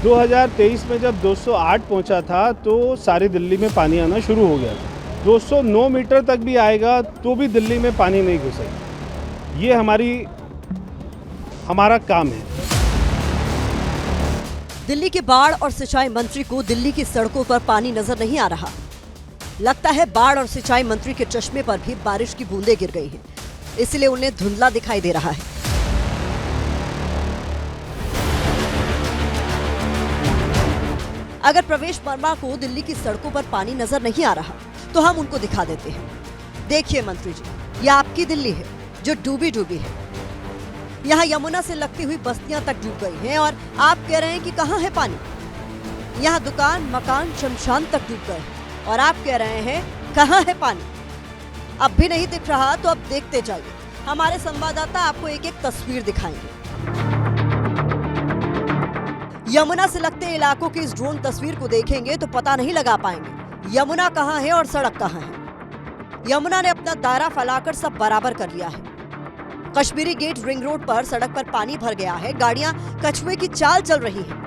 2023 में जब 208 पहुंचा था तो सारी दिल्ली में पानी आना शुरू हो गया था। 209 मीटर तक भी आएगा तो भी दिल्ली में पानी नहीं घुसेगा। ये हमारा काम है। दिल्ली के बाढ़ और सिंचाई मंत्री को दिल्ली की सड़कों पर पानी नजर नहीं आ रहा। लगता है बाढ़ और सिंचाई मंत्री के चश्मे पर भी बारिश की बूंदें गिर गई हैं, इसलिए उन्हें धुंधला दिखाई दे रहा है। अगर प्रवेश वर्मा को दिल्ली की सड़कों पर पानी नजर नहीं आ रहा तो हम उनको दिखा देते हैं। देखिए मंत्री जी, ये आपकी दिल्ली है जो डूबी डूबी है। यहाँ यमुना से लगती हुई बस्तियां तक डूब गई हैं और आप कह रहे हैं कि कहाँ है पानी। यहाँ दुकान मकान शमशान तक डूब गए और आप कह रहे हैं कहाँ है पानी। अब भी नहीं दिख रहा तो अब देखते जाइए, हमारे संवाददाता आपको एक एक तस्वीर दिखाएंगे। यमुना से लगते इलाकों की इस ड्रोन तस्वीर को देखेंगे तो पता नहीं लगा पाएंगे यमुना कहाँ है और सड़क कहाँ है। यमुना ने अपना दायरा फैलाकर सब बराबर कर लिया है। कश्मीरी गेट रिंग रोड पर सड़क पर पानी भर गया है, गाड़ियां कछुए की चाल चल रही हैं।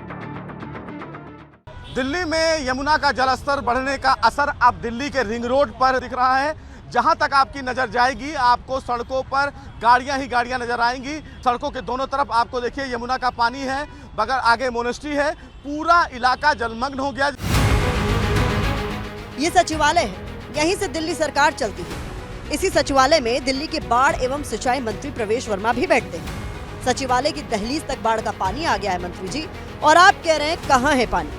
दिल्ली में यमुना का जलस्तर बढ़ने का असर अब दिल्ली के रिंग रोड पर दिख रहा है। जहां तक आपकी नजर जाएगी आपको सड़कों पर गाड़ियां ही गाड़ियां नजर आएंगी। सड़कों के दोनों तरफ आपको देखिए यमुना का पानी है, बगैर आगे मोनेस्ट्री है, पूरा इलाका जलमग्न हो गया। ये सचिवालय है, यहीं से दिल्ली सरकार चलती है। इसी सचिवालय में दिल्ली के बाढ़ एवं सिंचाई मंत्री प्रवेश वर्मा भी बैठते हैं। सचिवालय की दहलीज तक बाढ़ का पानी आ गया है मंत्री जी, और आप कह रहे हैं कहाँ है पानी।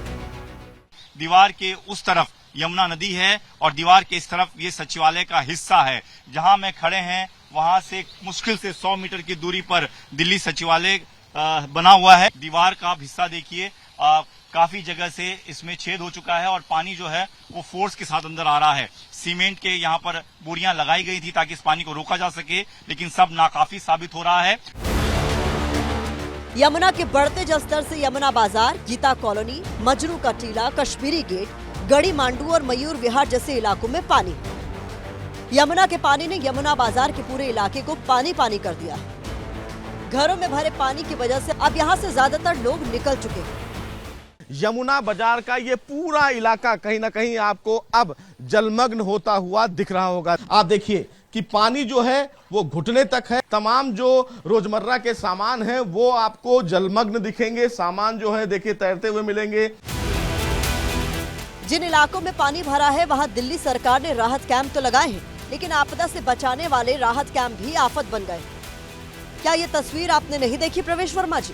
दीवार के उस तरफ यमुना नदी है और दीवार के इस तरफ ये सचिवालय का हिस्सा है। जहां मैं खड़े हैं वहां से मुश्किल से 100 मीटर की दूरी पर दिल्ली सचिवालय बना हुआ है। दीवार का आप हिस्सा देखिए, काफी जगह से इसमें छेद हो चुका है और पानी जो है वो फोर्स के साथ अंदर आ रहा है। सीमेंट के यहाँ पर बोरियां लगाई गई थी ताकि इस पानी को रोका जा सके, लेकिन सब नाकाफी साबित हो रहा है। यमुना के बढ़ते जलस्तर से यमुना बाजार, गीता कॉलोनी, मजनू का टीला, कश्मीरी गेट, गढ़ी मांडू और मयूर विहार जैसे इलाकों में पानी। यमुना के पानी ने यमुना बाजार के पूरे इलाके को पानी पानी कर दिया है। घरों में भरे पानी की वजह से अब यहाँ से ज्यादातर लोग निकल चुके हैं। यमुना बाजार का ये पूरा इलाका कहीं ना कहीं आपको अब जलमग्न होता हुआ दिख रहा होगा। आप देखिए कि पानी जो है वो घुटने तक है। तमाम जो रोजमर्रा के सामान हैं वो आपको जलमग्न दिखेंगे। सामान जो है देखिए तैरते हुए मिलेंगे। जिन इलाकों में पानी भरा है वहां दिल्ली सरकार ने राहत कैंप तो लगाए हैं, लेकिन आपदा से बचाने वाले राहत कैंप भी आफत बन गए। क्या ये तस्वीर आपने नहीं देखी प्रवेश वर्मा जी?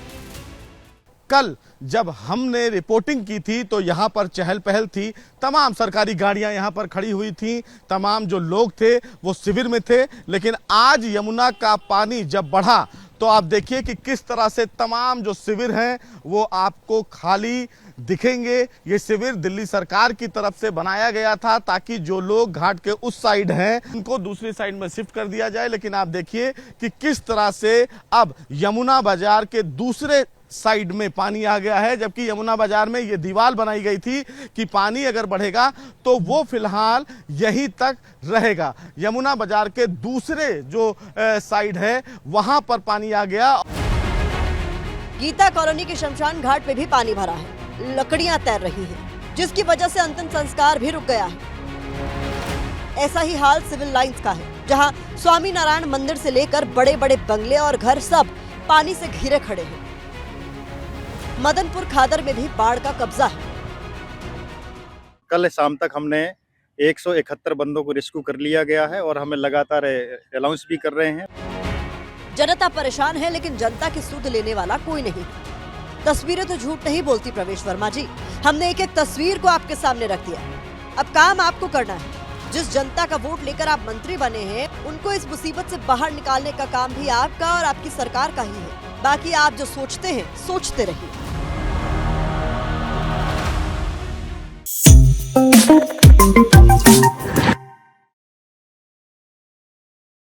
कल जब हमने रिपोर्टिंग की थी तो यहाँ पर चहल पहल थी, तमाम सरकारी गाड़ियां यहाँ पर खड़ी हुई थी, तमाम जो लोग थे वो शिविर में थे। लेकिन आज यमुना का पानी जब बढ़ा तो आप देखिए कि किस तरह से तमाम जो शिविर हैं वो आपको खाली दिखेंगे। ये शिविर दिल्ली सरकार की तरफ से बनाया गया था ताकि जो लोग घाट के उस साइड हैं उनको दूसरी साइड में शिफ्ट कर दिया जाए। लेकिन आप देखिए कि किस तरह से अब यमुना बाजार के दूसरे साइड में पानी आ गया है, जबकि यमुना बाजार में ये दीवार बनाई गई थी कि पानी अगर बढ़ेगा तो वो फिलहाल यहीं तक रहेगा। यमुना बाजार के दूसरे जो साइड है वहां पर पानी आ गया। गीता कॉलोनी के शमशान घाट पे भी पानी भरा है, लकड़ियां तैर रही हैं, जिसकी वजह से अंतिम संस्कार भी रुक गया है। ऐसा ही हाल सिविल लाइंस का है, जहां स्वामी नारायण मंदिर से लेकर बड़े बड़े बंगले और घर सब पानी से घिरे खड़े हैं। मदनपुर खादर में भी बाढ़ का कब्जा है। कल शाम तक हमने 171 बंदों को रेस्क्यू कर लिया गया है और हमें लगातार अलाउंस भी कर रहे हैं। जनता परेशान है, लेकिन जनता की सुध लेने वाला कोई नहीं। तस्वीरें तो झूठ नहीं बोलती प्रवेश वर्मा जी, हमने एक एक तस्वीर को आपके सामने रख दिया। अब काम आपको करना है। जिस जनता का वोट लेकर आप मंत्री बने हैं उनको इस मुसीबत से बाहर निकालने का काम भी आपका और आपकी सरकार का ही है। बाकी आप जो सोचते हैं सोचते रहिए।